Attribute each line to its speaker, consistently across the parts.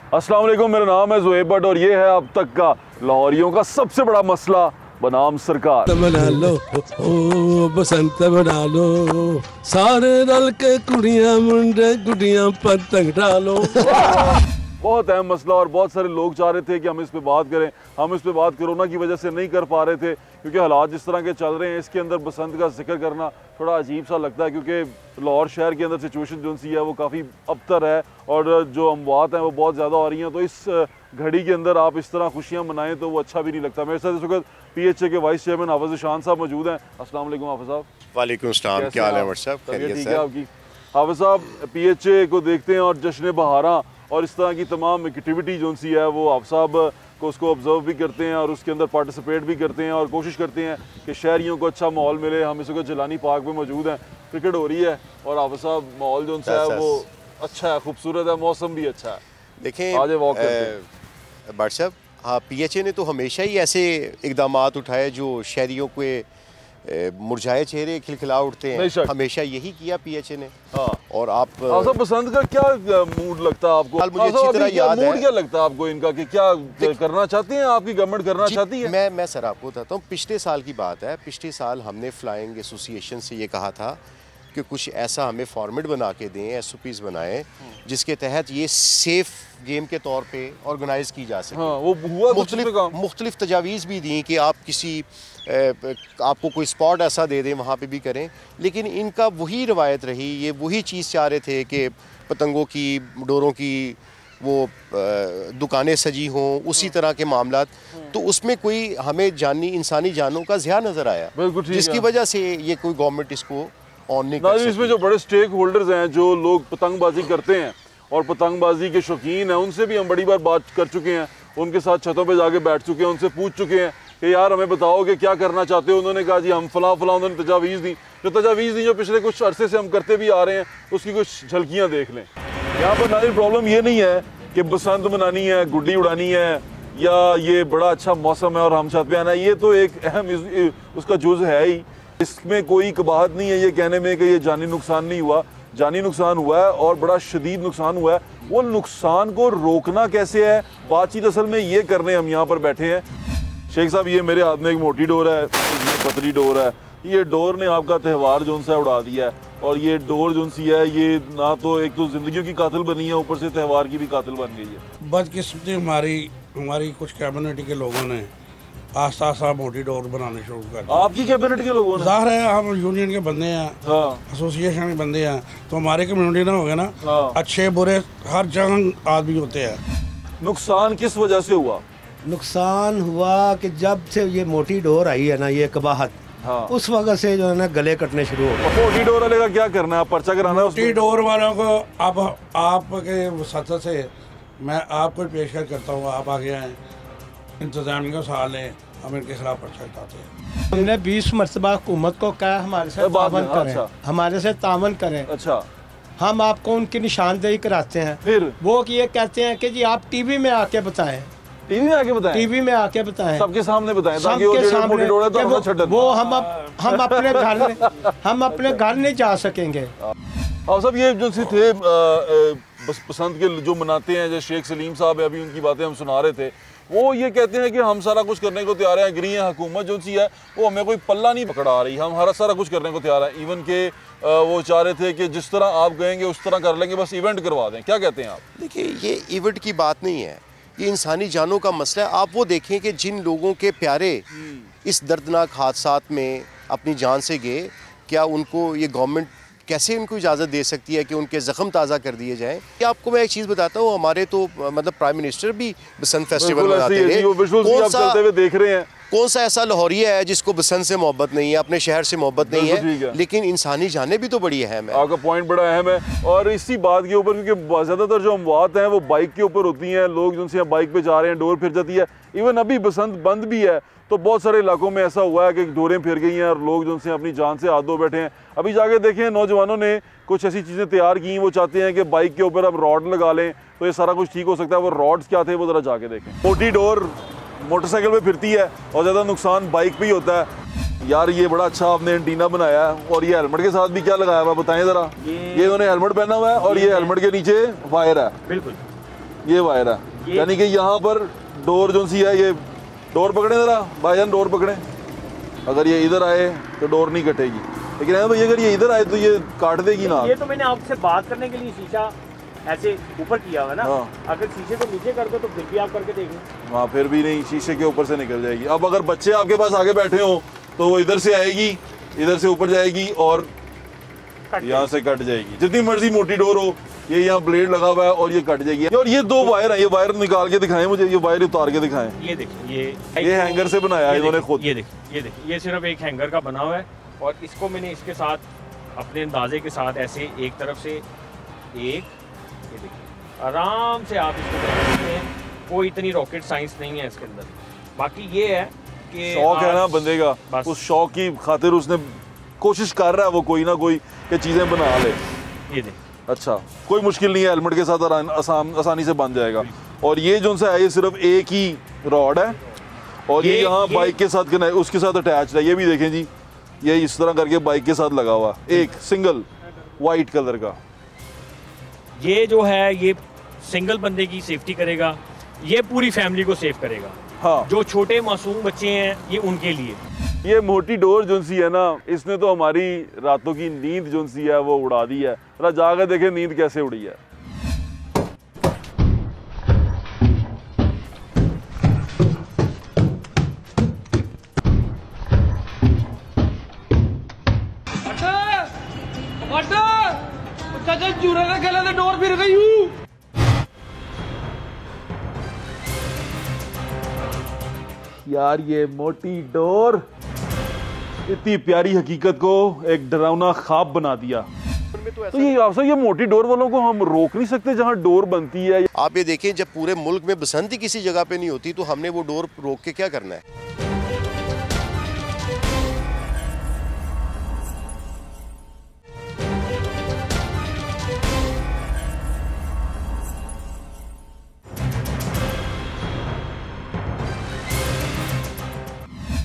Speaker 1: अस्सलाम वालेकुम, मेरा नाम है ज़ुहैब भट्ट और ये है अब तक का लाहौरियों का सबसे बड़ा मसला बनाम सरकार।
Speaker 2: बना लो ओ बसंत बना लो, सारे रल के कुड़ियां मुंडे गुड़ियां पतंग डालो।
Speaker 1: बहुत अहम मसला और बहुत सारे लोग चाह रहे थे कि हम इस पे बात करें। हम इस पे बात कोरोना की वजह से नहीं कर पा रहे थे क्योंकि हालात जिस तरह के चल रहे हैं, इसके अंदर बसंत का जिक्र करना थोड़ा अजीब सा लगता है क्योंकि लाहौर शहर के अंदर सिचुएशन जो सी है वो काफ़ी अबतर है और जो अमवात हैं वो बहुत ज़्यादा हो रही हैं। तो इस घड़ी के अंदर आप इस तरह खुशियाँ मनाएं तो वो अच्छा भी नहीं लगता। मेरे साथ इस वक्त PHA के वाइस चेयरमैन हाफिज शान साहब मौजूद हैं। अस्सलाम वालेकुम हाफिज साहब।
Speaker 3: वालेकुम अस्सलाम, क्या हाल है व्हाट्सएप?
Speaker 1: ठीक है आपकी? हाफिज साहब, PHA को देखते हैं और जश्न बहारा और इस तरह की तमाम एक्टिविटी जो सी है वो आप साहब को उसको ऑब्जर्व भी करते हैं और उसके अंदर पार्टिसिपेट भी करते हैं और कोशिश करते हैं कि शहरियों को अच्छा माहौल मिले। हम इस वक्त जिलानी पार्क में मौजूद हैं, क्रिकेट हो रही है और आप साहब माहौल जो सा है वो अच्छा है, खूबसूरत है, मौसम भी अच्छा है।
Speaker 3: देखें
Speaker 1: आज वॉक करते
Speaker 3: व्हाट्सएप, हाँ PHA ने तो हमेशा ही ऐसे इकदाम उठाए जो शहरियों के मुरझाए चेहरे खिलखिला उठते हैं। हमेशा यही किया PHA ने।
Speaker 1: हाँ।
Speaker 3: और आप
Speaker 1: बसंत का क्या मूड लगता है आपको?
Speaker 3: मुझे अच्छी तरह याद है।
Speaker 1: मूड क्या लगता है आपको इनका कि क्या करना चाहते हैं, आपकी गवर्नमेंट करना चाहती है?
Speaker 3: मैं सर आपको बताता हूँ, पिछले साल की बात है। पिछले साल हमने फ्लाइंग एसोसिएशन से ये कहा था कि कुछ ऐसा हमें फॉर्मेट बना के दें, SOPs बनाएं जिसके तहत ये सेफ गेम के तौर पे ऑर्गेनाइज की जा सके।
Speaker 1: हाँ, वो हुआ।
Speaker 3: मुख्तलिफ तजावीज़ भी दी कि आप किसी आपको कोई स्पॉट ऐसा दे दें, वहाँ पे भी करें। लेकिन इनका वही रवायत रही, ये वही चीज़ चाह रहे थे कि पतंगों की, डोरों की वो दुकानें सजी हों, उसी तरह के मामलात। तो उसमें कोई हमें इंसानी जानों का ज़िया नज़र आया, जिसकी वजह से ये कोई गवर्नमेंट इसको ऑन नहीं कर सकती।
Speaker 1: इसमें जो बड़े स्टेक होल्डर्स हैं, जो लोग पतंगबाजी करते हैं और पतंगबाजी के शौकीन हैं, उनसे भी हम बड़ी बार बात कर चुके हैं। उनके साथ छतों पे जाके बैठ चुके हैं, उनसे पूछ चुके हैं कि यार हमें बताओ कि क्या करना चाहते हो। उन्होंने कहा जी हम फलां उन्होंने तजावीज़ दी। जो तजावीज़ दी जो पिछले कुछ अरसे से हम करते भी आ रहे हैं, उसकी कुछ झलकियाँ देख लें। यहाँ पर नाज़रीन प्रॉब्लम ये नहीं है कि बसंत मनानी है, गुड्डी उड़ानी है या ये बड़ा अच्छा मौसम है और हम छत पे आना है। ये तो एक अहम उसका जुज़ है ही। इसमें कोई कबाहत नहीं है ये कहने में कि ये जानी नुकसान नहीं हुआ। जानी नुकसान हुआ है और बड़ा शदीद नुकसान हुआ है। वो नुकसान को रोकना कैसे है, बातचीत असल में ये करने हम यहाँ पर बैठे हैं। शेख साहब, ये मेरे हाथ में एक मोटी डोर है, ये पतली डोर है। ये डोर ने आपका त्यौहार जो सा उड़ा दिया है और ये डोर जो सी है ये ना तो एक तो जिंदगियों की कातिल बनी है, ऊपर से त्यौहार की भी कातिल बन गई है।
Speaker 2: बदकिस्मती हमारी कुछ कैबिनेट के लोगों ने आस्ता आस्ता मोटी डोर बनाने शुरू कर दी।
Speaker 1: आपकी कैबिनेट के लोगों ने?
Speaker 2: जाहिर है, हम यूनियन के बंदे हैं,
Speaker 1: हाँ।
Speaker 2: एसोसिएशन के बंदे हैं, तो हमारे कम्युनिटी ना हो गया ना।
Speaker 1: हाँ।
Speaker 2: अच्छे बुरे हर जगह आदमी होते हैं।
Speaker 1: नुकसान किस वजह से हुआ?
Speaker 4: नुकसान हुआ कि जब से ये मोटी डोर आई है ना, ये कबाहत,
Speaker 1: हाँ।
Speaker 4: उस वक्त से जो है ना गले कटने शुरू हो गए।
Speaker 1: मोटी डोर वाले का क्या करना है? आप पर्चा कराना है?
Speaker 2: मोटी डोर वालों को अब आपके वसत से मैं आपको पेशकश करता हूँ, आप आगे आए, इंतजामिया का साथ लें, हम इनके खिलाफ पर्चा कराते हैं।
Speaker 4: हमने 20 मरतबा हुकूमत को कहा हमारे से तावन करें।
Speaker 1: अच्छा।
Speaker 4: हमारे से तावन करें।
Speaker 1: अच्छा।
Speaker 4: हम आपको उनकी निशानदेही कराते हैं,
Speaker 1: फिर
Speaker 4: वो ये कहते हैं कि जी आप टीवी में आके बताएं।
Speaker 1: टीवी में आके बताएं?
Speaker 4: टीवी में आके बताएं,
Speaker 1: सबके सामने बताएं ताकि
Speaker 4: सबके सामने वो हम अपने घर नहीं जा सकेंगे।
Speaker 1: और सब ये जो थे बस पसंद के जो मनाते हैं, जैसे शेख सलीम साहब है, अभी उनकी बातें हम सुना रहे थे, वो ये कहते हैं कि हम सारा कुछ करने को तैयार हैं, एग्री हैं। हुकूमत जो सी है वो हमें कोई पल्ला नहीं पकड़ा रही, हम हर सारा कुछ करने को तैयार हैं। इवन के वो चाह रहे थे कि जिस तरह आप कहेंगे उस तरह कर लेंगे, बस इवेंट करवा दें। क्या कहते हैं आप?
Speaker 3: देखिए, ये इवेंट की बात नहीं है, ये इंसानी जानों का मसला है। आप वो देखें कि जिन लोगों के प्यारे इस दर्दनाक हादसात में अपनी जान से गए, क्या उनको ये गवर्नमेंट कैसे उनको इजाज़त दे सकती है कि उनके ज़ख्म ताज़ा कर दिए जाएं? कि आपको मैं एक चीज़ बताता हूँ, हमारे तो मतलब प्राइम मिनिस्टर भी बसंत फेस्टिवल मनाते थे।
Speaker 1: देख रहे हैं
Speaker 3: कौन सा ऐसा लाहौरिया है जिसको बसंत से मोहब्बत नहीं है, अपने शहर से मोहब्बत नहीं है? लेकिन इंसानी जानें भी तो बड़ी अहम है।
Speaker 1: आपका पॉइंट बड़ा अहम है। और इसी बात के ऊपर, क्योंकि ज़्यादातर जो अमवात हैं वो बाइक के ऊपर होती हैं, लोग जिनसे बाइक पे जा रहे हैं, डोर फिर जाती है। इवन अभी बसंत बंद भी है तो बहुत सारे इलाकों में ऐसा हुआ है कि डोरें फिर गई हैं और लोग जिनसे अपनी जान से हाथ धो बैठे हैं। अभी जाके देखें, नौजवानों ने कुछ ऐसी चीज़ें तैयार की, वो चाहते हैं कि बाइक के ऊपर अब रॉड लगा लें तो ये सारा कुछ ठीक हो सकता है। वो रॉड्स क्या थे वो ज़रा जाके देखें। मोटी डोर मोटरसाइकिल पे फिरती है और ज़्यादा नुकसान बाइक पे ही होता है। यार ये बड़ा अच्छा आपने एंटीना बनाया है और ये हेलमेट के साथ भी क्या लगाया हुआ बताएं ज़रा। ये इन्होंने हेलमेट पहना हुआ है और ये हेलमेट के नीचे वायर है।
Speaker 5: बिल्कुल।
Speaker 1: ये वायर है, यानी कि यहाँ पर डोर जो सी है, ये डोर पकड़े ज़रा भाईजान, डोर पकड़े। अगर ये इधर आए तो डोर नहीं कटेगी, लेकिन भाई अगर ये इधर आए तो ये काट देगी ना।
Speaker 5: ये तो मैंने आपसे बात करने के लिए शीशा ऐसे ऊपर किया हुआ है ना। अगर शीशे को नीचे कर दो तो फिर भी आप करके देखें।
Speaker 1: हाँ, फिर भी नहीं, शीशे के ऊपर से निकल जाएगी। अब अगर बच्चे आपके पास आगे बैठे हो तो वो इधर से आएगी, इधर से ऊपर जाएगी और यहाँ से कट जाएगी। जितनी मर्जी मोटी डोर हो, ये यहाँ ब्लेड लगा हुआ है और ये कट जाएगी। और ये 2 वायर है, ये वायर निकाल के दिखाएं मुझे, ये वायर उतार के दिखाएं।
Speaker 5: ये देखिए,
Speaker 1: ये हैंगर से बनाया है इन्होंने खुद।
Speaker 5: ये देखिए, ये सिर्फ एक हैंगर का बना हुआ है और इसको मैंने इसके साथ अपने अंदाजे के साथ ऐसे एक तरफ से ये देखिए आराम से आप इसको कर सकते हैं। कोई इतनी रॉकेट साइंस नहीं है इसके अंदर। बाकी ये है कि
Speaker 1: शौक है ना बंदे का, उस शौक की खातिर उसने कोशिश कर रहा है वो कोई ना कोई के चीज़ें बना ले।
Speaker 5: ये देखिए,
Speaker 1: अच्छा, कोई मुश्किल नहीं है, हेलमेट के साथ आसानी से बन जाएगा। और ये जो सा है ये सिर्फ एक ही रॉड है और ये यहाँ बाइक के साथ उसके साथ अटैच है। ये भी देखें जी, ये इस तरह करके बाइक के साथ लगा हुआ, एक सिंगल वाइट कलर का।
Speaker 5: ये जो है ये सिंगल बंदे की सेफ्टी करेगा, ये पूरी फैमिली को सेफ करेगा।
Speaker 1: हाँ,
Speaker 5: जो छोटे मासूम बच्चे हैं ये उनके लिए।
Speaker 1: ये मोटी डोर जो सी है ना, इसने तो हमारी रातों की नींद जो सी है वो उड़ा दी है। जरा जाकर देखें नींद कैसे उड़ी है।
Speaker 5: डोर फिर गई हूँ।
Speaker 1: यार ये मोटी डोर इतनी प्यारी हकीकत को एक डरावना ख्वाब बना दिया। तो ये आपसे ये मोटी डोर वालों को हम रोक नहीं सकते जहाँ डोर बनती है?
Speaker 3: आप ये देखें, जब पूरे मुल्क में बसंती किसी जगह पे नहीं होती तो हमने वो डोर रोक के क्या करना है?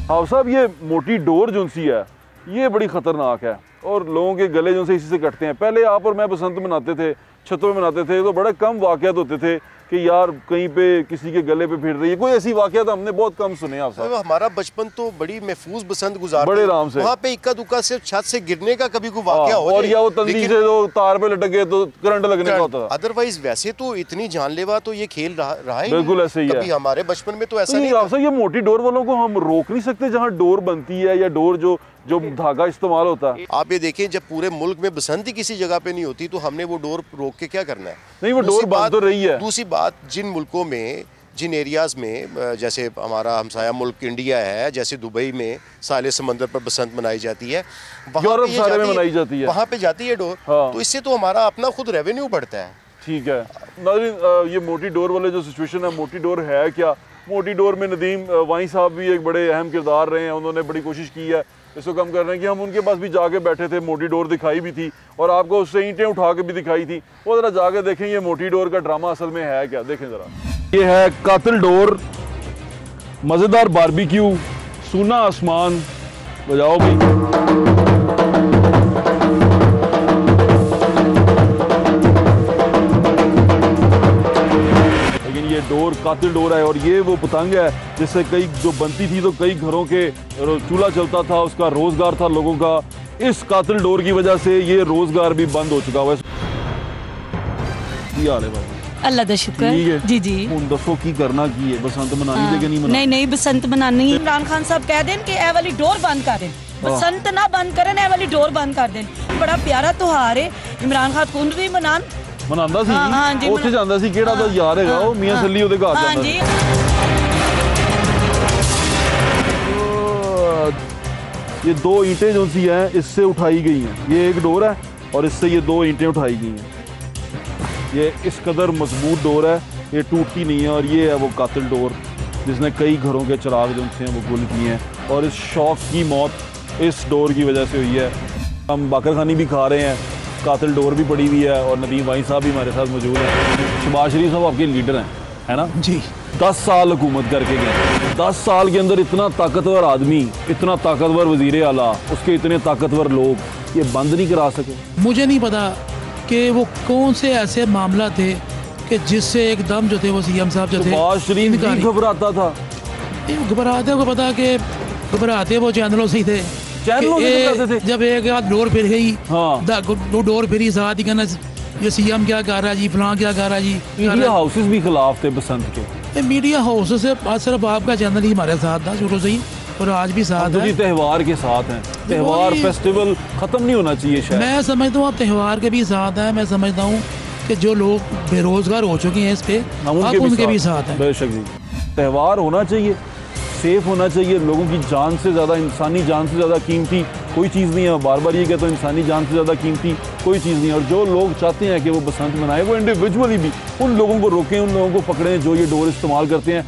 Speaker 1: हाँ साहब, ये मोटी डोर जो सी है ये बड़ी ख़तरनाक है और लोगों के गले जो से इसी से कटते हैं। पहले आप और मैं बसंत मनाते थे, छतों में मनाते थे, तो बड़े कम वाक़यात होते थे कि यार कहीं पे किसी के गले पे फिर रही है। कोई ऐसी वाक़यात हमने बहुत कम सुने। आप साहब,
Speaker 3: हमारा बचपन तो बड़ी महफूज बसंत गुजारते,
Speaker 1: बड़े आराम से।
Speaker 3: वहाँ पे इक्का दुक्का सिर्फ छत से गिरने का कभी कोई वाक़या हो
Speaker 1: और या वो तंदी से जो तार पे लटक गए तो करंट लगने का होता था।
Speaker 3: अदरवाइज वैसे तो इतनी जानलेवा तो ये खेल रहा है,
Speaker 1: बिल्कुल ऐसे ही है।
Speaker 3: कभी हमारे बचपन में तो ऐसा नहीं
Speaker 1: था। ये मोटी डोर वालों को हम रोक नहीं सकते जहाँ डोर बनती है या डोर जो धागा इस्तेमाल होता है।
Speaker 3: आप ये देखें, जब पूरे मुल्क में बसंती किसी जगह पे नहीं होती तो हमने वो डोर रोक के क्या करना है?
Speaker 1: नहीं, वो डोर बंद तो रही है।
Speaker 3: दूसरी बात, जिन मुल्कों में, जिन एरियाज़ में, जैसे हमारा हमसाया मुल्क इंडिया है, जैसे दुबई में साले समंदर पर बसंत मनाई जाती है,
Speaker 1: यूरोप सारे में मनाई जाती है,
Speaker 3: वहाँ पे जाती है डोर।
Speaker 1: हाँ।
Speaker 3: तो इससे तो हमारा अपना खुद रेवेन्यू बढ़ता है।
Speaker 1: ठीक है नाज़रीन, ये मोटी डोर वाले जो सिचुएशन है, मोटी डोर है क्या? मोटी डोर में नदीम वाई साहब भी एक बड़े अहम किरदार रहे हैं। उन्होंने बड़ी कोशिश की है इसको कम करने की। हम उनके पास भी जाके बैठे थे, मोटी डोर दिखाई भी थी और आपको उससे ईंटें उठा के भी दिखाई थी। वो ज़रा जाके देखें ये मोटी डोर का ड्रामा असल में है क्या, देखें ज़रा। ये है कातिल डोर, मज़ेदार बारबेक्यू, सूना आसमान, बजाओ भी। ये डोर कातिल डोर है और ये वो पतंग है जिससे कई जो बनती थी तो कई घरों के चूल्हा चलता था, उसका रोजगार था लोगों का। इस कातिल डोर की वजह से ये रोजगार भी बंद हो चुका हुआ है।
Speaker 6: अल्लाह दा शुक्र जी जी।
Speaker 1: हुन दसो की करना की है, बसंत मनानी है कि नहीं मनानी?
Speaker 6: नहीं बसंत मनानी। इमरान खान साहब कह दें कि ए वाली डोर बंद कर दें, बसंत ना बंद करें, ए वाली डोर बंद कर दें। बड़ा प्यारा त्योहार है, इमरान खान कुंड भी
Speaker 1: मनांदा सी, उत्थे जांदा सी, केड़ा दा यार हैगा ओ मियां सल्ली ओदे घर जांदा सी। ये 2 ईंटें जो सी हैं इससे उठाई गई हैं। ये एक डोर है और इससे ये 2 ईंटें उठाई गई हैं। ये इस कदर मजबूत डोर है, ये टूटती नहीं है। और ये है वो कातिल डोर जिसने कई घरों के चिराग जो हैं वो गुल किए हैं और इस शौक की मौत इस डोर की वजह से हुई है। हम बाकर खानी भी खा रहे हैं, कातिल डोर भी पड़ी हुई है और नदीम वाई साहब भी हमारे साथ मौजूद हैं। शहबाज शरीफ साहब आपके लीडर हैं, है ना जी? 10 साल हुकूमत करके गए। 10 साल के अंदर इतना ताकतवर आदमी, इतना ताकतवर वजीर आला, उसके इतने ताकतवर लोग ये बंद नहीं करा सके।
Speaker 7: मुझे नहीं पता कि वो कौन से ऐसे मामला थे कि जिससे एकदम जो थे वो सीएम साहब जो थे
Speaker 1: नवाज शरीफ भी घबराता था।
Speaker 7: घबराते को पता कि घबराते वो चैनलों से ही थे,
Speaker 1: चैनलों से घबराते थे।
Speaker 7: जब एक आध डोर फिर गई,
Speaker 1: हाँ,
Speaker 7: दो डोर फिरी साथ ही कहना ये सीएम क्या कर रहा है जी, फलां क्या कर रहा है जी।
Speaker 1: मीडिया हाउसेस भी खिलाफ थे बसंत के।
Speaker 7: मीडिया हाउस से सिर्फ आपका चैनल ही हमारे साथ था शुरू से ही, और आज भी साथ है।
Speaker 1: त्यौहार के साथ हैं, त्यौहार फेस्टिवल खत्म नहीं होना चाहिए शायद।
Speaker 7: मैं समझता हूँ आप त्यौहार के भी साथ हैं। मैं समझता हूँ कि जो लोग बेरोजगार हो चुके हैं इस पे उनके भी साथ हैं।
Speaker 1: बेशक जी, त्यौहार होना चाहिए, सेफ होना चाहिए। लोगों की जान से ज़्यादा, इंसानी जान से ज़्यादा कीमती कोई चीज़ नहीं है। बार बार ये कहता हूँ, इंसानी जान से ज़्यादा कीमती कोई चीज़ नहीं है। और जो लोग चाहते हैं कि वो बसंत मनाएं, वो इंडिविजुअली भी उन लोगों को रोकें, उन लोगों को पकड़ें जो ये डोर इस्तेमाल करते हैं।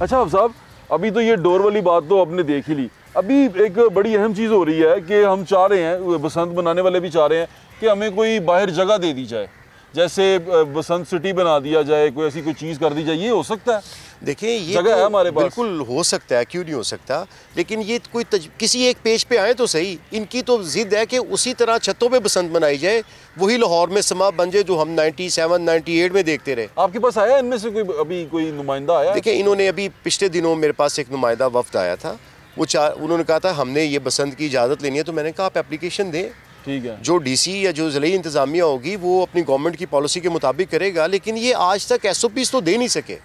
Speaker 1: अच्छा साहब, अभी तो ये डोर वाली बात तो आपने देख ही ली। अभी एक बड़ी अहम चीज़ हो रही है कि हम चाह रहे हैं, बसंत मनाने वाले भी चाह रहे हैं कि हमें कोई बाहर जगह दे दी जाए, जैसे बसंत सिटी बना दिया जाए, कोई ऐसी कोई चीज़ कर दी जाए। ये हो सकता है?
Speaker 3: देखिए, ये
Speaker 1: जगह है हमारे पास,
Speaker 3: बिल्कुल हो सकता है, क्यों नहीं हो सकता। लेकिन ये कोई किसी एक पेज पे आए तो सही। इनकी तो जिद है कि उसी तरह छतों पे बसंत मनाई जाए, वही लाहौर में समा बन जाए जो हम 97, 98 में देखते रहे।
Speaker 1: आपके पास आया इनमें से कोई, अभी कोई नुमाइंदा आया?
Speaker 3: देखिए, इन्होंने अभी पिछले दिनों मेरे पास एक नुमाइंदा वफ्द आया था। उन्होंने कहा था हमने ये बसंत की इजाज़त लेनी है। तो मैंने कहा आप एप्लीकेशन दें,
Speaker 1: ठीक है,
Speaker 3: जो डीसी या जो ज़िले इंतज़ामिया होगी वो अपनी गवर्नमेंट की पॉलिसी के मुताबिक करेगा। लेकिन ये आज तक SOPs तो दे नहीं सके।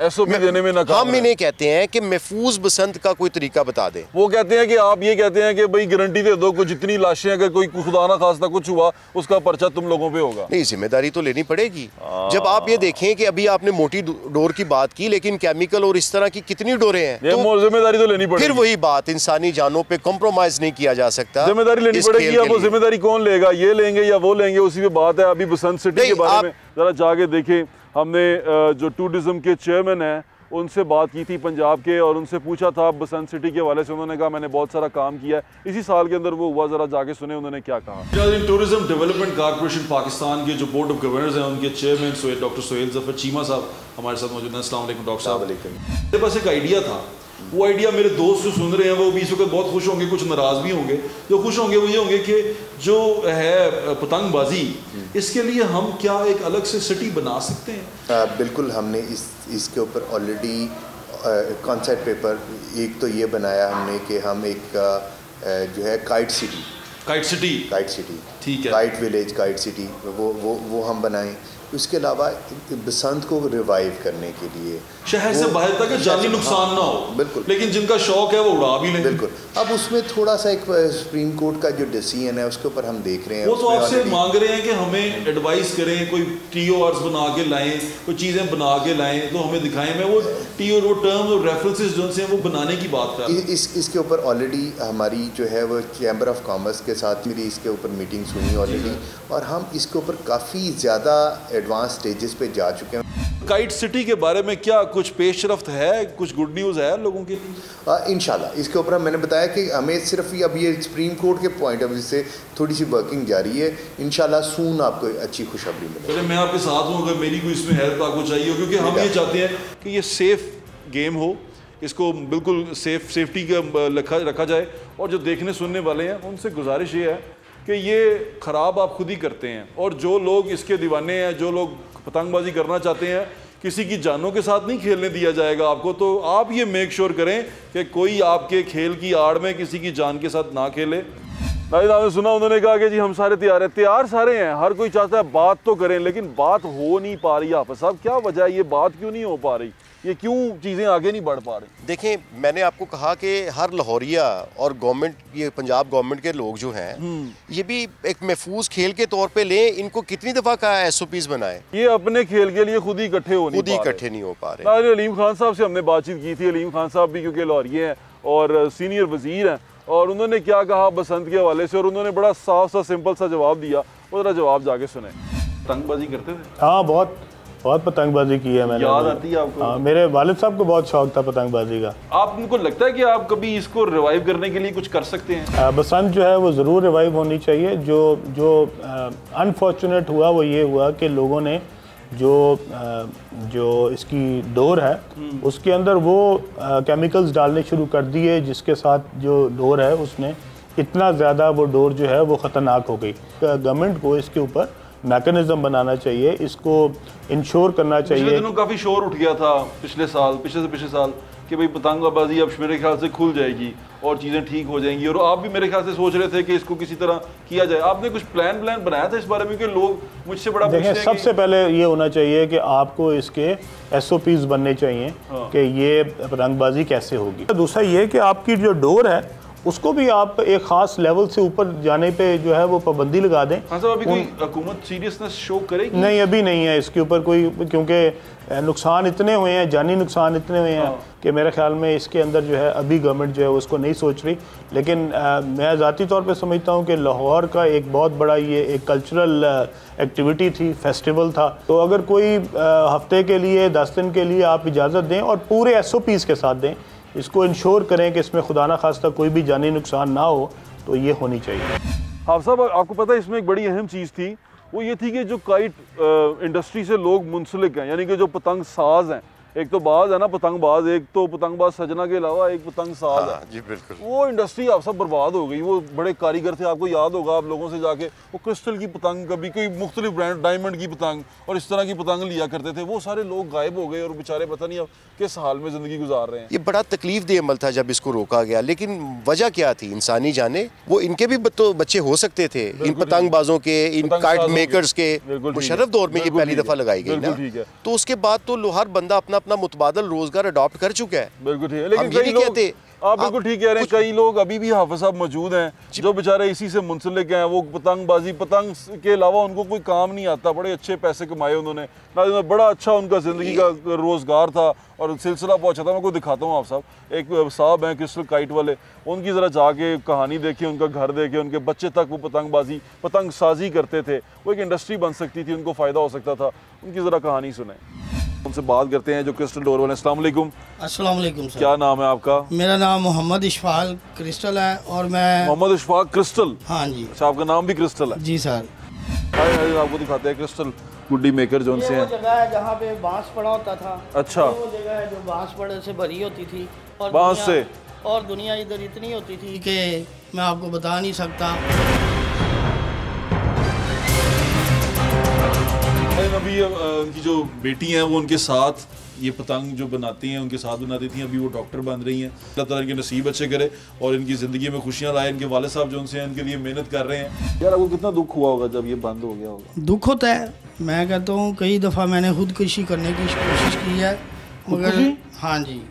Speaker 1: SOP देने में नाकाम।
Speaker 3: हम इन्हें कहते हैं कि महफूज बसंत का कोई तरीका बता दें।
Speaker 1: वो कहते हैं कि आप ये कहते हैं कि भाई गारंटी दे दो, कुछ जितनी लाशें, अगर कोई खुदा ना खास्ता कुछ हुआ, उसका पर्चा तुम लोगों पे होगा।
Speaker 3: नहीं, जिम्मेदारी तो लेनी पड़ेगी। जब आप ये देखें कि अभी आपने मोटी डोर की बात की, लेकिन केमिकल और इस तरह की कितनी डोरें हैं,
Speaker 1: तो जिम्मेदारी तो लेनी पड़ेगी।
Speaker 3: फिर वही बात, इंसानी जानों पे कॉम्प्रोमाइज नहीं किया जा सकता।
Speaker 1: जिम्मेदारी लेनी पड़ेगी। अब वो जिम्मेदारी कौन लेगा? ये लेंगे या वो लेंगे, उसी पे बात है। अभी बसंत सिटी के बारे में जरा जाके देखें। हमने जो टूरिज्म के चेयरमैन हैं उनसे बात की थी पंजाब के, और उनसे पूछा था बसंत सिटी के हवाले से। उन्होंने कहा मैंने बहुत सारा काम किया है इसी साल के अंदर, वो हुआ। जरा जाके सुने उन्होंने क्या कहा। टूरिज्म डेवलपमेंट कॉर्पोरेशन पाकिस्तान के जो बोर्ड ऑफ गवर्नर्स हैं, उनके चेयरमैन डॉक्टर सोहेल जफर चीमा साहब हमारे साथ मौजूद हैं। अस्सलाम वालेकुम डॉक्टर साहब। मेरे पास एक आइडिया था, वो आइडिया मेरे दोस्त जो सुन रहे हैं वो भी इस वक्त बहुत खुश होंगे, कुछ नाराज़ भी होंगे। जो खुश होंगे वो ये होंगे कि जो है पतंगबाजी, इसके लिए हम क्या एक अलग से सिटी बना सकते हैं?
Speaker 8: बिल्कुल, हमने इसके ऊपर ऑलरेडी कॉन्सेप्ट पेपर एक तो ये बनाया हमने कि हम एक जो है काइट सिटी, ठीक है, काइट विलेज, काइट सिटी, वो हम बनाएं। उसके अलावा बसंत को रिवाइव करने के लिए
Speaker 1: शहर से बाहर तक जानी नुकसान ना हो,
Speaker 8: बिल्कुल,
Speaker 1: लेकिन जिनका शौक है वो उड़ा भी लें।
Speaker 8: बिल्कुल। अब उसमें थोड़ा सा एक सुप्रीम कोर्ट का जो डिसीजन है उसके ऊपर हम देख रहे हैं।
Speaker 1: वो तो आपसे मांग रहे हैं कि हमें एडवाइस करें, कोई TORs बना के लाएं, कोई चीज़ें बना के लाएं तो हमें दिखाएं। मैं वो TOR, वो टर्म्स और रेफरेंसेस जो हैं वो बनाने की बात कर रहा हूं।
Speaker 8: इसके ऊपर ऑलरेडी हमारी जो है वो चैम्बर ऑफ कॉमर्स के साथ मेरी इसके ऊपर मीटिंग्स हुई ऑलरेडी, और हम इसके ऊपर काफ़ी ज़्यादा एडवांस स्टेजेस पे जा चुके हैं।
Speaker 1: काइट सिटी के बारे में क्या कुछ पेशरफ्त है, कुछ गुड न्यूज़ है लोगों के लिए?
Speaker 8: इंशाल्लाह इसके ऊपर मैंने बताया कि हमें सिर्फ अब ये सुप्रीम कोर्ट के पॉइंट ऑफ व्यू से थोड़ी सी वर्किंग जारी है। इंशाल्लाह सून आपको अच्छी खुशखबरी मिलेगी।
Speaker 1: मैं आपके साथ हूँ, अगर मेरी कोई इसमें हेल्प आपको चाहिए हो, क्योंकि हम ये चाहते हैं कि ये सेफ गेम हो, इसको बिल्कुल सेफ्टी का रखा जाए। और जो देखने सुनने वाले हैं उनसे गुजारिश ये है कि ये ख़राब आप खुद ही करते हैं, और जो लोग इसके दीवाने हैं, जो लोग पतंगबाजी करना चाहते हैं, किसी की जानों के साथ नहीं खेलने दिया जाएगा आपको। तो आप ये मेक श्योर करें कि कोई आपके खेल की आड़ में किसी की जान के साथ ना खेले। नाजिद, आपने सुना, उन्होंने कहा कि जी हम सारे तैयार हैं। तैयार सारे हैं, हर कोई चाहता है बात तो करें, लेकिन बात हो नहीं पा रही। आप साहब क्या वजह है, ये बात क्यों नहीं हो पा रही, ये क्यों चीज़ें आगे नहीं बढ़ पा रही?
Speaker 3: देखें, मैंने आपको कहा कि हर लाहौरिया और गवर्नमेंट, ये पंजाब गवर्नमेंट के लोग जो हैं, ये भी एक महफूज खेल के तौर पे लें। इनको कितनी दफ़ा कहा SOPs बनाए,
Speaker 1: ये अपने खेल के लिए खुद ही इकट्ठे
Speaker 3: नहीं हो पा रहे।
Speaker 1: अलीम खान साहब से हमने बातचीत की थी। अलीम खान साहब भी क्योंकि लाहौरिये हैं और सीनियर वजीर हैं, और उन्होंने क्या कहा बसंत के हवाले से, और उन्होंने बड़ा साफ सा सिंपल सा जवाब दिया। वो जरा जवाब जाके सुने। पतंगबाजी करते थे?
Speaker 9: हाँ, बहुत पतंगबाजी की है मैंने।
Speaker 1: याद आती है आपको?
Speaker 9: हाँ, मेरे वालिद साहब को बहुत शौक था पतंगबाजी का।
Speaker 1: आपको लगता है कि आप कभी इसको रिवाइव करने के लिए कुछ कर सकते हैं?
Speaker 9: बसंत जो है वो ज़रूर रिवाइव होनी चाहिए। जो अनफॉर्चुनेट हुआ वो ये हुआ कि लोगों ने जो इसकी डोर है उसके अंदर वो केमिकल्स डालने शुरू कर दिए, जिसके साथ जो डोर है उसने इतना ज़्यादा वो डोर जो है वो ख़तरनाक हो गई। गवर्नमेंट को इसके ऊपर मैकेनिज्म बनाना चाहिए, इसको इंश्योर करना चाहिए।
Speaker 1: पिछले दिनों काफ़ी शोर उठ गया था पिछले साल कि भाई पतंगबाजी अब मेरे ख्याल से खुल जाएगी और चीज़ें ठीक हो जाएंगी, और आप भी मेरे ख्याल से सोच रहे थे कि इसको किसी तरह किया जाए। आपने कुछ प्लान बनाया था इस बारे में कि लोग मुझसे बड़ा
Speaker 9: देखिए, सबसे पहले ये होना चाहिए कि आपको इसके SOPs बनने चाहिए कि ये पतंगबाजी कैसे होगी। दूसरा ये कि आपकी जो डोर है उसको भी आप एक ख़ास लेवल से ऊपर जाने पे जो है वो पाबंदी लगा दें।
Speaker 1: हाँ साहब, अभी कोई हुकूमत सीरियसनेस शो करेगी?
Speaker 9: नहीं, अभी नहीं है इसके ऊपर कोई, क्योंकि नुकसान इतने हुए हैं, जानी नुकसान इतने हुए हैं कि मेरे ख्याल में इसके अंदर जो है अभी गवर्नमेंट जो है उसको नहीं सोच रही। लेकिन मैं ज़ाती तौर पे समझता हूँ कि लाहौर का एक बहुत बड़ा ये एक कल्चरल एक्टिविटी थी, फेस्टिवल था। तो अगर कोई हफ्ते के लिए 10 दिन के लिए आप इजाज़त दें और पूरे SOPs के साथ दें, इसको इंश्योर करें कि इसमें खुदा ना खास्ता कोई भी जानी नुकसान ना हो, तो ये होनी चाहिए।
Speaker 1: हाँ साहब, आपको पता है इसमें एक बड़ी अहम चीज़ थी, वो ये थी कि जो काइट इंडस्ट्री से लोग मुंसलिक हैं, यानी कि जो पतंग साज हैं, एक तो बाज है ना पतंगबाज, एक तो पतंगबाज सजना के अलावा एक पतंग साज है।
Speaker 3: जी बिल्कुल।
Speaker 1: वो इंडस्ट्री आप सब बर्बाद हो गई। वो बड़े कारीगर थे, आपको याद होगा, आप लोगों से जाके वो क्रिस्टल की पतंग, कभी कोई मुख्तलिफ ब्रांड, डायमंड की पतंग और इस तरह की पतंग लिया करते थे। वो सारे लोग गायब हो गए और बेचारे पता नहीं अब किस हाल में ज़िंदगी गुजार रहे हैं।
Speaker 3: ये बड़ा तकलीफ दे अमल था जब इसको रोका गया, लेकिन वजह क्या थी इंसानी जाने। वो इनके भी तो बच्चे हो सकते थे, इन पतंगबाजों के, इन काइट मेकर्स के। मुशर्रफ दौर में ये पहली दफ़ा लगाई गई ना, तो उसके बाद तो हर बंदा अपना अपना मुतबादल रोजगार अडॉप्ट कर चुका है।
Speaker 1: बिल्कुल ठीक है, लेकिन कई लोग, आप बिल्कुल ठीक कह रहे हैं, कई लोग अभी भी हाफिज साहब मौजूद हैं जो बेचारे इसी से मुंसलिक हैं। वो पतंगबाजी, पतंग के अलावा उनको कोई काम नहीं आता। बड़े अच्छे पैसे कमाए उन्होंने, बड़ा अच्छा उनका ज़िंदगी का रोज़गार था और सिलसिला पहुंचा था। मैं आपको दिखाता हूँ। आप साहब, एक साहब हैं क्रिस्टल काइट वाले, उनकी ज़रा जाके कहानी देखिए, उनका घर देखे, उनके बच्चे तक वो पतंग साजी करते थे। वो एक इंडस्ट्री बन सकती थी, उनको फ़ायदा हो सकता था। उनकी ज़रा कहानी सुने, उनसे बात करते हैं जो क्रिस्टल डोर वाले। अस्सलाम वालेकुम।
Speaker 10: अस्सलाम वालेकुम सर।
Speaker 1: क्या नाम है आपका?
Speaker 10: मेरा नाम मोहम्मद इशफाक क्रिस्टल है और मैं
Speaker 1: मोहम्मद इशफाक क्रिस्टल।
Speaker 10: हाँ जी।
Speaker 1: अच्छा, आपका नाम भी क्रिस्टल है?
Speaker 10: जी सर।
Speaker 1: आपको दिखाते हैं क्रिस्टल गुड्डी मेकर जो उनसे हैं।
Speaker 10: वो जगह है जहाँ पे बांस पड़ा होता था।
Speaker 1: अच्छा।
Speaker 10: वो जगह है जो बांस पड़े से भरी होती थी और
Speaker 1: बांस से,
Speaker 10: और दुनिया इधर इतनी होती थी कि मैं आपको बता नहीं सकता।
Speaker 1: अभी उनकी जो बेटी हैं वो उनके साथ ये पतंग जो बनाती हैं उनके साथ बनाती थी। अभी वो डॉक्टर बन रही हैं। अल्लाह ताला इनके नसीब अच्छे करे और इनकी ज़िंदगी में खुशियाँ लाए। इनके वाले साहब जो उनसे हैं, इनके लिए मेहनत कर रहे हैं। यार, आपको कितना दुख हुआ होगा जब ये बंद हो गया होगा?
Speaker 10: दुख होता है। मैं कहता हूँ कई दफ़ा मैंने खुदकुशी करने की कोशिश की है, मगर हाँ जी,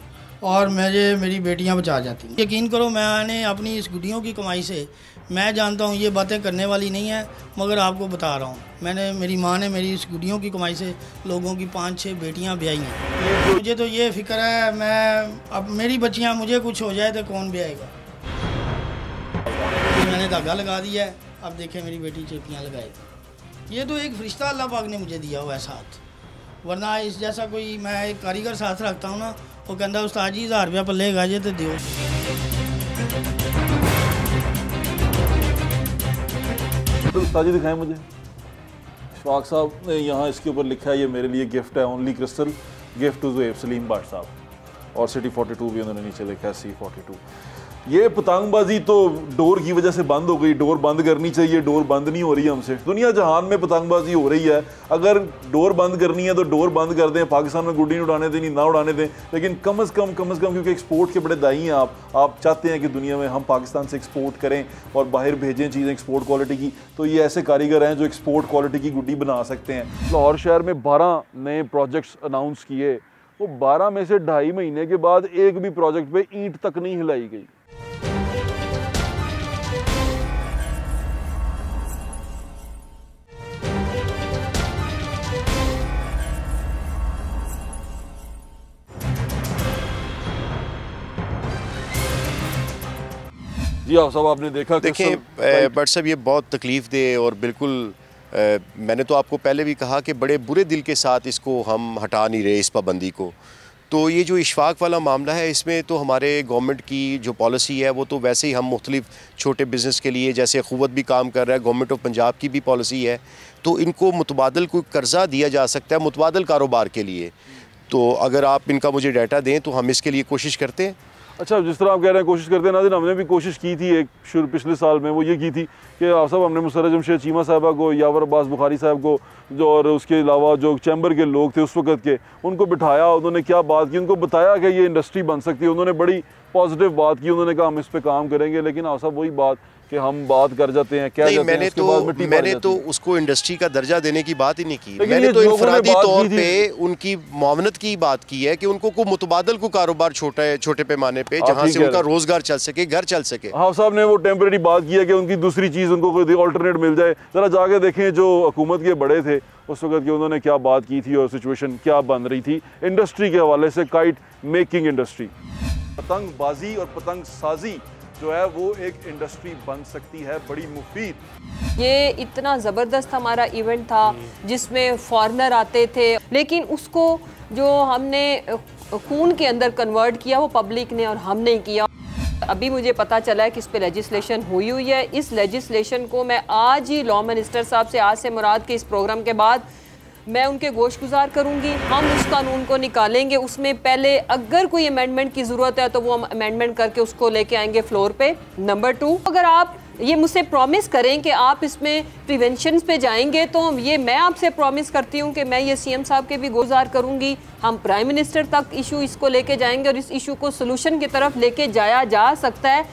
Speaker 10: और मेरी बेटियां बचा जाती हैं। यकीन करो, मैंने अपनी इस गुड्डियों की कमाई से, मैं जानता हूँ ये बातें करने वाली नहीं है, मगर आपको बता रहा हूँ, मेरी माँ ने मेरी इस गुड्डियों की कमाई से लोगों की 5-6 बेटियां ब्याई हैं। मुझे तो ये फिक्र है, मैं अब मेरी बच्चियाँ, मुझे कुछ हो जाए तो कौन ब्याएगा। मैंने धागा लगा दिया है, अब देखें मेरी बेटी चेपियाँ लगाएगी। ये तो एक फरिश्ता अल्लाह पाक ने मुझे दिया हुआ है साथ, वरना इस जैसा कोई, मैं एक कारीगर साथ रखता हूँ ना, वो कहता उस्ताद जी 1000 रुपया पल्ले गाजे तो दियो।
Speaker 1: तो उस्ताद जी दिखाएं मुझे। इशफाक साहब ने यहाँ इसके ऊपर लिखा है, ये मेरे लिए गिफ्ट है, only crystal gift to Zuheb Salim Bhatt साहब, और सिटी 42 भी उन्होंने नीचे लिखा है, C42। ये पतंगबाजी तो डोर की वजह से बंद हो गई। डोर बंद करनी चाहिए, डोर बंद नहीं हो रही है हमसे। दुनिया जहान में पतंगबाजी हो रही है, अगर डोर बंद करनी है तो डोर बंद कर दें। पाकिस्तान में गुड्डी नहीं उड़ाने दें, नहीं ना उड़ाने दें, लेकिन कम अज़ कम क्योंकि एक्सपोर्ट के बड़े दाई हैं आप चाहते हैं कि दुनिया में हम पाकिस्तान से एक्सपोर्ट करें और बाहर भेजें चीज़ें एक्सपोर्ट क्वालिटी की, तो ये ऐसे कारीगर हैं जो एक्सपोर्ट क्वालिटी की गुड्डी बना सकते हैं। लाहौर शहर में 12 नए प्रोजेक्ट्स अनाउंस किए, वो 12 में से 2.5 महीने के बाद एक भी प्रोजेक्ट पे ईंट तक नहीं हिलाई गई। जी हाँ साहब, आपने देखा।
Speaker 3: देखें बट साहब, ये बहुत तकलीफ़ दे और बिल्कुल मैंने तो आपको पहले भी कहा कि बड़े बुरे दिल के साथ इसको हम हटा नहीं रहे, इस पाबंदी को। तो ये जो इशफाक वाला मामला है, इसमें तो हमारे गवर्नमेंट की जो पॉलिसी है वो तो वैसे ही हम मुख्तलिफ छोटे बिज़नेस के लिए, जैसे क़ुव्वत भी काम कर रहा है, गवर्नमेंट ऑफ पंजाब की भी पॉलिसी है, तो इनको मुतबादल कोई कर्जा दिया जा सकता है मुतबादल कारोबार के लिए। तो अगर आप इनका मुझे डाटा दें तो हम इसके लिए कोशिश करते हैं।
Speaker 1: अच्छा, जिस तरह आप कह रहे हैं कोशिश करते हैं नाज़रीन, हमने भी कोशिश की थी एक पिछले साल में, वो ये की थी कि आप सब हमने मुसर्रत जमशेद चीमा साहबा को, यावर अब्बास बुखारी साहब को, जो और उसके अलावा जो चैम्बर के लोग थे उस वक्त के, उनको बिठाया, उन्होंने क्या बात की, उनको बताया कि ये इंडस्ट्री बन सकती है, उन्होंने बड़ी पॉजिटिव बात की, उन्होंने कहा हम इस पर काम करेंगे। लेकिन आप सब वही बात कि हम बात कर जाते हैं, क्या जाते
Speaker 3: मैंने
Speaker 1: हैं, उसके बाद मिट्टी
Speaker 3: मैंने तो उसको इंडस्ट्री का दर्जा देने की बात ही नहीं की। मैंने तो इनफरादी तौर पे उनकी मुआवनत की बात की है कि उनको को मुतबादल को कारोबार छोटे पैमाने पे, जहाँ से उनका रोजगार चल सके, घर चल सके।
Speaker 1: हाँ साहब ने वो टेम्परेरी बात की है कि उनकी दूसरी चीज़ उनको कोई ऑल्टरनेट मिल जाए। ज़रा जाके देखें जो हुकूमत के बड़े थे उस वक्त के, उन्होंने क्या बात की थी और सिचुएशन क्या बन रही थी इंडस्ट्री के हवाले से, काइट मेकिंग इंडस्ट्री। पतंगबाजी और पतंग साजी जो है वो एक इंडस्ट्री बन सकती है, बड़ी मुफीद।
Speaker 11: ये इतना ज़बरदस्त हमारा इवेंट था जिसमें फॉरेनर आते थे, लेकिन उसको जो हमने खून के अंदर कन्वर्ट किया वो पब्लिक ने और हम नहीं किया। अभी मुझे पता चला है कि इस पे लेजिस्लेशन हुई है। इस लेजिस्लेशन को मैं आज ही लॉ मिनिस्टर साहब से, आज से मुराद के इस प्रोग्राम के बाद मैं उनके गोशगुजार करूंगी। हम उस कानून को निकालेंगे, उसमें पहले अगर कोई अमेंडमेंट की ज़रूरत है तो वो हम अमेंडमेंट करके उसको लेके आएंगे फ्लोर पे। नंबर 2, अगर आप ये मुझसे प्रॉमिस करें कि आप इसमें प्रिवेंशन पे जाएंगे तो ये मैं आपसे प्रॉमिस करती हूँ कि मैं ये सीएम साहब के भी गुजार करूँगी। हम प्राइम मिनिस्टर तक इशू इसको लेके जाएंगे और इस इशू को सोल्यूशन की तरफ लेके जाया जा सकता है।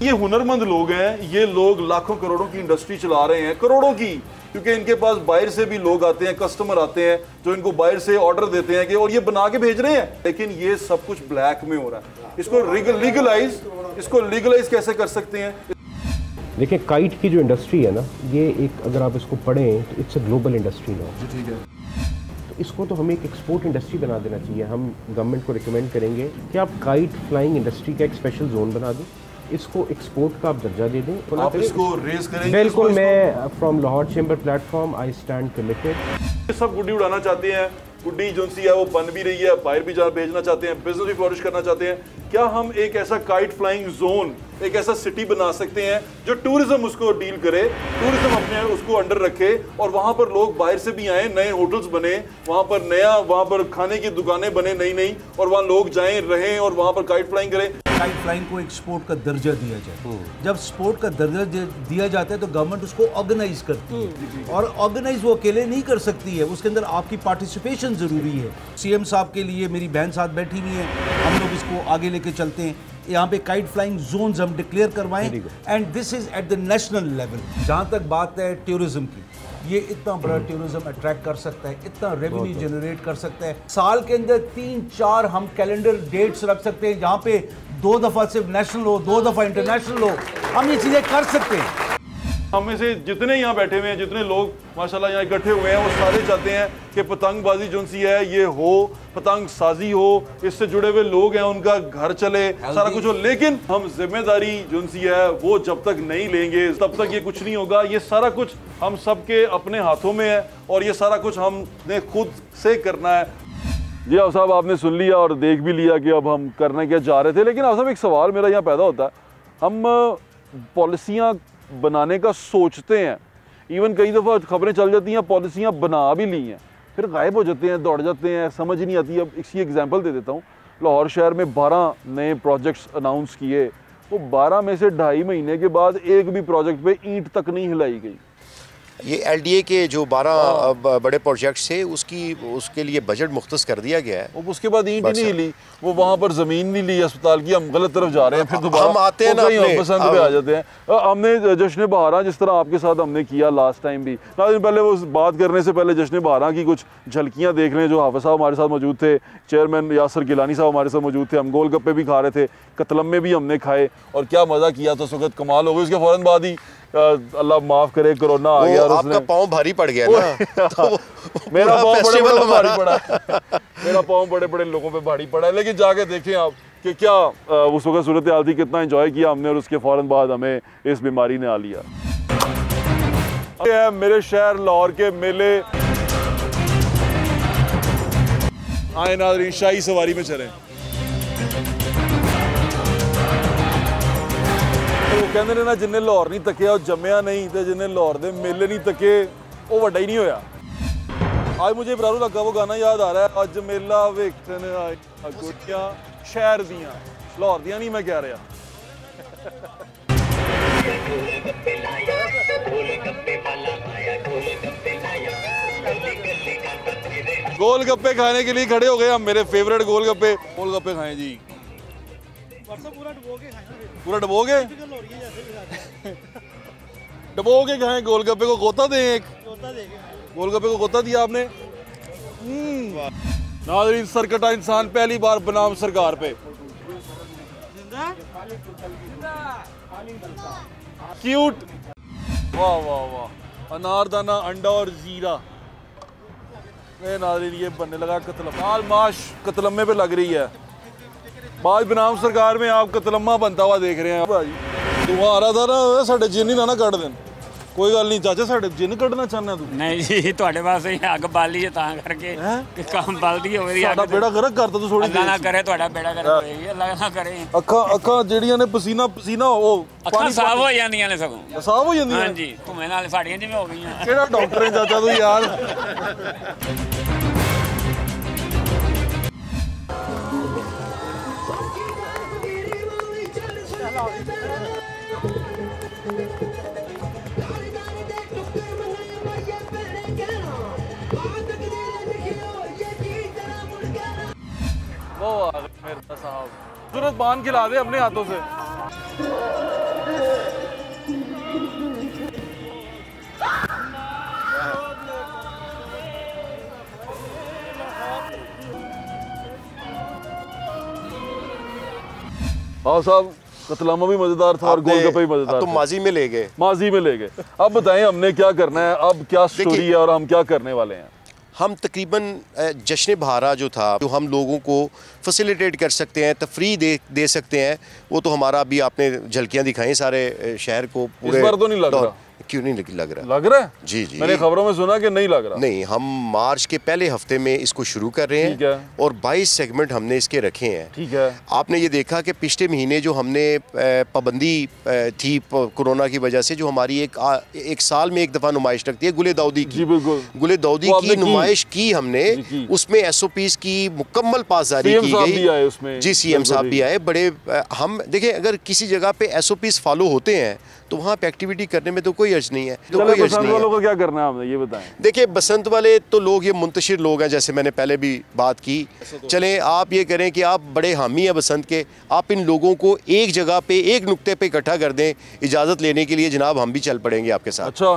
Speaker 1: ये हुनरमंद लोग हैं, ये लोग लाखों करोड़ों की इंडस्ट्री चला रहे हैं, करोड़ों की, क्योंकि इनके पास बाहर से भी लोग आते हैं, कस्टमर आते हैं जो इनको बाहर से ऑर्डर देते हैं कि और ये बना के भेज रहे हैं। लेकिन ये सब कुछ ब्लैक में हो रहा है। इसको लीगलाइज कैसे कर सकते हैं?
Speaker 12: देखिए, काइट की जो इंडस्ट्री है ना, ये एक, अगर आप इसको पढ़ें तो इट्स अ ग्लोबल इंडस्ट्री ना।
Speaker 1: ठीक है,
Speaker 12: तो इसको तो हमें एक एक्सपोर्ट इंडस्ट्री बना देना चाहिए। हम गवर्नमेंट को रिकमेंड करेंगे कि आप काइट फ्लाइंग इंडस्ट्री का एक स्पेशल जोन बना दें, इसको एक्सपोर्ट का आप दर्जा दे दें। तो
Speaker 1: आप इसको रेज करेंगे?
Speaker 12: बिल्कुल, मैं from Lahore chamber platform I stand committed.
Speaker 1: सब गुड्डी उड़ाना चाहते हैं, गुड्डी जो सी है वो बन भी रही है, बाहर भी भेजना चाहते हैं, बिजनेस भी फ्लोरिश करना चाहते हैं। क्या हम एक ऐसा काइट फ्लाइंग जोन, एक ऐसा सिटी बना सकते हैं जो टूरिज्म उसको डील करे, टूरिज्म अपने उसको अंडर रखे और वहाँ पर लोग बाहर से भी आए, नए होटल्स बने, वहाँ पर खाने की दुकानें बने नई और वहाँ लोग जाएं, रहें और वहाँ पर काइट फ्लाइंग करें।
Speaker 13: काइट फ्लाइंग को एक स्पोर्ट का दर्जा दिया जाए। जब स्पोर्ट का दर्जा दिया जाता है तो गवर्नमेंट उसको ऑर्गेनाइज करती है, और ऑर्गेनाइज वो अकेले नहीं कर सकती है, उसके अंदर आपकी पार्टिसिपेशन जरूरी है। सीएम साहब के लिए मेरी बहन साथ बैठी हुई है, हम लोग इसको आगे लेके चलते हैं। यहाँ पे काइट फ्लाइंग जोन्स हम डिक्लेयर करवाएं, and this is at the national level. जहाँ तक बात है टूरिज्म की, ये इतना बड़ा टूरिज्म अट्रैक्ट कर सकता है, इतना रेवेन्यू जनरेट कर सकता है। साल के अंदर 3-4 हम कैलेंडर डेट्स रख सकते हैं जहाँ पे 2 दफ़ा सिर्फ नेशनल हो, 2 दफ़ा इंटरनेशनल हो। हम ये चीज़ें कर सकते हैं।
Speaker 1: हम में से जितने यहाँ बैठे हुए हैं, जितने लोग माशाल्लाह यहाँ इकट्ठे हुए हैं, वो सारे चाहते हैं कि पतंगबाजी जो सी है ये हो, पतंग साजी हो, इससे जुड़े हुए लोग हैं उनका घर चले, सारा कुछ हो। लेकिन हम जिम्मेदारी जो सी है वो जब तक नहीं लेंगे तब तक ये कुछ नहीं होगा। ये सारा कुछ हम सबके अपने हाथों में है और ये सारा कुछ हमने खुद से करना है। जी आप साहब, आपने सुन लिया और देख भी लिया कि अब हम करने क्या जा रहे थे। लेकिन आप साहब, एक सवाल मेरा यहाँ पैदा होता है, हम पॉलिसियाँ बनाने का सोचते हैं, इवन कई दफ़ा खबरें चल जाती हैं पॉलिसियाँ बना भी ली हैं, फिर गायब हो जाते हैं, दौड़ जाते हैं, समझ ही नहीं आती। अब इसी एग्जांपल दे देता हूँ, लाहौर शहर में 12 नए प्रोजेक्ट्स अनाउंस किए, वो 12 में से 2.5 महीने के बाद एक भी प्रोजेक्ट पे ईंट तक नहीं हिलाई गई।
Speaker 3: ये एलडीए के जो 12 बड़े प्रोजेक्ट्स थे उसके लिए बजट मुख्तस कर दिया गया है।
Speaker 1: उसके बाद ईंट नहीं ली, वो वहाँ पर ज़मीन नहीं ली अस्पताल की, हम गलत तरफ जा रहे हैं, फिर दोबारा
Speaker 3: हम आते हैं ना
Speaker 1: पसंद पे आ जाते हैं। हमने जश्न बहारा जिस तरह आपके साथ हमने किया लास्ट टाइम भी, पहले वो बात करने से पहले जश्न बहारा की कुछ झलकियाँ देख लें। जो हाफिज़ साहब हमारे साथ मौजूद थे, चेयरमैन यासर गिलानी साहब हमारे साथ मौजूद थे, हम गोलगप्पे भी खा रहे थे, कतलम्मे भी हमने खाए और क्या मज़ा किया था। उस वक्त कमाल हो गई। उसके फ़ौरन बाद ही अल्लाह माफ़ करे कोरोना आ गया,
Speaker 3: आपका पाँव भारी पड़ गया ना। तो
Speaker 1: मेरा पाँव बड़े भारी पड़ा है, मेरा पाँव बड़े लोगों पे भारी पड़ा है। लेकिन जाके देखें आप कि क्या उस वक्त सूरत हाल थी, कितना एंजॉय किया हमने और उसके फ़ौरन बाद हमें इस बीमारी ने आ लिया। मेरे शहर लाहौर के मेले, आए नाज़रीन शाही सवारी में चलें। वो कहते हैं ना, जिन्हें लाहौर नहीं तकिया वो जम्मिया नहीं, तो जिन्हें लाहौर के मेले नहीं तके वो वड्डा ही नहीं होया। आज मुझे इब्राहिम लगा वो गाना याद आ रहा है, अज मेला वेखन आए गुड़ियां शहर दियां लाहौर दिया नहीं मैं कह रहा। गोलगप्पे खाने के लिए खड़े हो गए हम, मेरे फेवरेट गोलगप्पे। गोलगप्पे खाएं जी, पूरा डबोगे डबोगे खाएं गोलगप्पे को। गोता दें एक, गोलगप्पे को गोता दिया आपने। नाज़रीन, सरकटा इंसान पहली बार बनाम सरकार पे। क्यूट, वाह वाह वाह, अनारदाना, अंडा और जीरा। नाज़रीन ये बनने लगा कतलम्मा, माश कतलम्मे पे लग रही है। बाज बनाम सरकार में आप कतलम्मा बनता हुआ देख रहे हैं भाजी। धुआं आ रहा था ना, साढ़े जिन ही ना कट देन। कोई गल नहीं चाचा, साढ़े जिन कटना चाहना तू?
Speaker 14: नहीं जी, तुहाडे पास ही अग बाली है तां करके कि काम बलदी होवे।
Speaker 1: साडा बेड़ा गर्क करता तू थोड़ी।
Speaker 14: अल्लाह ना करे तुहाडा बेड़ा गर्क होएगी, अल्लाह ना करे।
Speaker 1: अखां जेड़ियां ने पसीना पसीना ओ
Speaker 14: अखां साफ हो जांदियां ने, सगों
Speaker 1: साफ हो जांदियां।
Speaker 14: हां जी, धुएं नाल साड़ियां जिवें हो गईयां।
Speaker 1: केड़ा डॉक्टर है चाचा तू यार? वो आ गए मेरे साहब, सूरत बांध खिला दे अपने हाथों से। हाँ साहब, कतलामा भी मजेदार था और गोलगप्पे भी मजेदार।
Speaker 3: तो माजी में ले गए,
Speaker 1: माजी में ले गए। अब बताएं हमने क्या करना है, अब क्या स्टोरी है और हम क्या करने वाले हैं।
Speaker 3: हम तकरीबन जश्न बहारा जो था, जो हम लोगों को फैसिलिटेट कर सकते हैं, तफरी दे सकते हैं, वो तो हमारा अभी आपने झलकियाँ दिखाई सारे शहर को। पूरे
Speaker 1: इस बार तो नहीं लग रहा।
Speaker 3: क्यों नहीं लग रहा?
Speaker 1: लग रहा है
Speaker 3: जी जी,
Speaker 1: मैंने खबरों में सुना कि नहीं लग रहा।
Speaker 3: नहीं, हम मार्च के पहले हफ्ते में इसको शुरू कर रहे हैं और 22 सेगमेंट हमने इसके रखे हैं।
Speaker 1: ठीक है।
Speaker 3: आपने ये देखा कि पिछले महीने जो हमने पाबंदी थी कोरोना की वजह से, जो हमारी एक साल में एक दफ़ा नुमाइश लगती है गुले दाऊदी की।
Speaker 1: जी बिल्कुल,
Speaker 3: गुले दाऊदी की नुमाइश की हमने, उसमें SOPs की मुकम्मल पासदारी की गई। जी, CM साहब भी आए। बड़े हम देखें, अगर किसी जगह पे SOPs फॉलो होते हैं तो वहाँ पे एक्टिविटी करने में तो कोई अर्ज नहीं है। तो कोई अर्ज नहीं है।
Speaker 1: वालों को क्या करना है हमने ये बताएं।
Speaker 3: देखिए, बसंत वाले तो लोग ये मुंतशिर लोग हैं, जैसे मैंने पहले भी बात की। चलें, आप ये करें कि आप बड़े हामी हैं बसंत के, आप इन लोगों को एक जगह पे, एक नुक्ते पे इकट्ठा कर दें। इजाज़त लेने के लिए जनाब हम भी चल पड़ेंगे आपके साथ।
Speaker 1: अच्छा,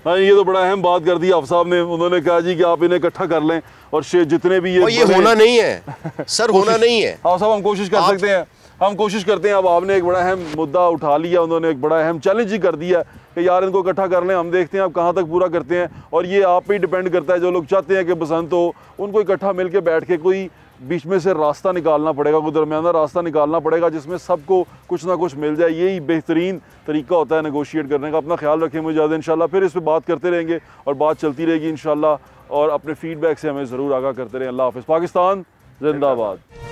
Speaker 1: हाँ, ये तो बड़ा अहम बात कर दी आप साहब ने। उन्होंने कहा जी कि आप इन्हें इकट्ठा कर लें और जितने भी ये
Speaker 3: होना नहीं है सर, होना नहीं है।
Speaker 1: हाँ साहब, हम कोशिश कर सकते हैं, हम कोशिश करते हैं। अब आपने एक बड़ा अहम मुद्दा उठा लिया, उन्होंने एक बड़ा अहम चैलेंज ही कर दिया कि यार इनको इकट्ठा कर लें। हम देखते हैं आप कहाँ तक पूरा करते हैं, और ये आप पे ही डिपेंड करता है। जो लोग चाहते हैं कि बसंत हो, उनको इकट्ठा मिल के बैठ के कोई बीच में से रास्ता निकालना पड़ेगा, कोई दरमियाना रास्ता निकालना पड़ेगा जिसमें सबको कुछ ना कुछ मिल जाए। यही बेहतरीन तरीका होता है नेगोशिएट करने का। अपना ख्याल रखें, मुझे ज़्यादा इंशाल्लाह फिर इस पर बात करते रहेंगे और बात चलती रहेगी इंशाल्लाह, और अपने फीडबैक से हमें ज़रूर आगाह करते रहें। अल्लाह हाफ़िज़। पाकिस्तान जिंदाबाद।